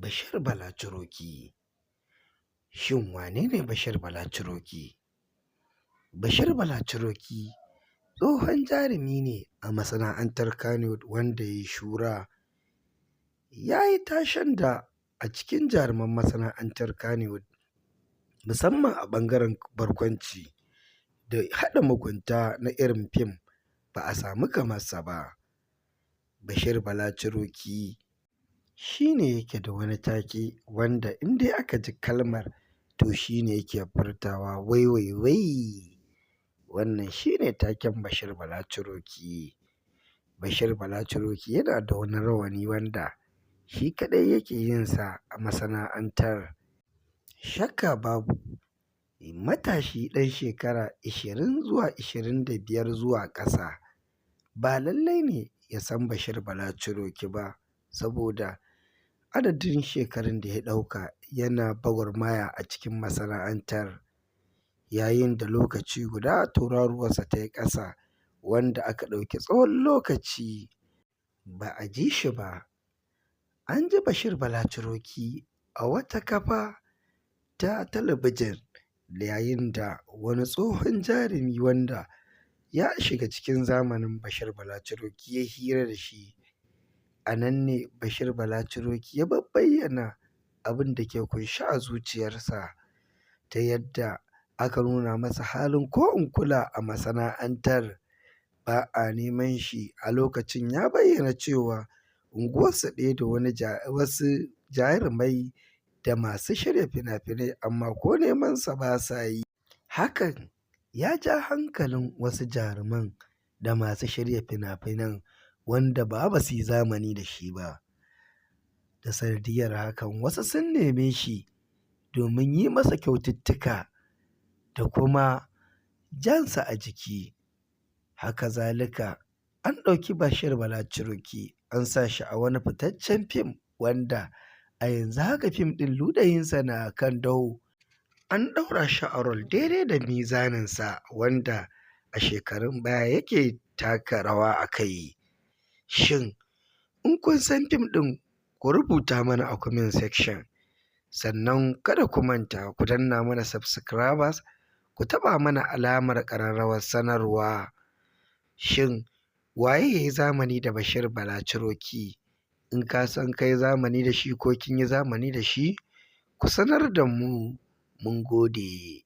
Bashir Bala Ciroki. Shin wane ne Bashir Bala Ciroki? Bashir Bala Ciroki tsohon jarumi ne a masana'antar Kannywood wanda ya yi shura, ya yi tashen da a cikin jaruman masana'antar Kannywood, musamman a ɓangaren barkwanci da haɗa mugunta na irin fim ba a samu kamarsa ba. Bashir Bala Ciroki shi ne yake da wani take wanda in dai aka ji kalmar to shi ne yake furtawa wai wai wai. Wannan shi ne taken Bashir Bala Ciroki. Bashir Bala Ciroki yana da wani rawani wanda shi kaɗai yake yin sa a masana'antar. Shakka babu, matashi ɗan shekara 20 zuwa 25 zuwa ƙasa ba lallai ne ya san Bashir Bala Ciroki ba, saboda adadin shekarun da ya ɗauka yana gwagwarmaya a cikin masana'antar, yayin da lokaci guda tauraruwarsa ta yi ƙasa, wanda aka ɗauki tsawon lokaci ba a ji shi ba. An ji Bashir Bala Ciroki a wata kafa ta talabijin yayin da wani tsohon jarumi wanda ya shiga cikin zamanin Bashir Bala Ciroki ya hira da shi. A nan ne Bashir Bala Ciroki ya bayyana abin da ke ƙunshe a zuciyarsa, ta yadda aka nuna masa halin ko-in-kula a masana'antar, ba a neman shi. A lokacin ya bayyana cewa unguwarsu ɗaya da wasu jarumai da masu shirya fina-finai, amma ko nemansa ba sa yi. Hakan ya ja hankalin wasu jaruman da masu shirya fina-finan wanda ba su yi zamani da shi ba. Da sanadiyyar hakan wasu sun neme shi domin yi masa kyaututtuka da kuma jansa a jiki. Haka zalika an ɗauki Bashir Bala Ciroki an sa shi a wani fitaccen fim wanda a yanzu haka fim ɗin ludayinsa na kan dawo. An ɗaura shi a rol daidai da mizaninsa, wanda a shekarun baya yake taka rawa a kai. Shin in kun san fim ɗin, ku rubuta mana a comment section. Sannan kada ku manta ku danna mana subscribers, ku taɓa mana alamar ƙararrawar sanarwa. Shin waye ya yi zamani da Bashir Bala Ciroki? In ka san kai zamani da shi ko kin yi zamani da shi, ku sanar da mu. Mun gode.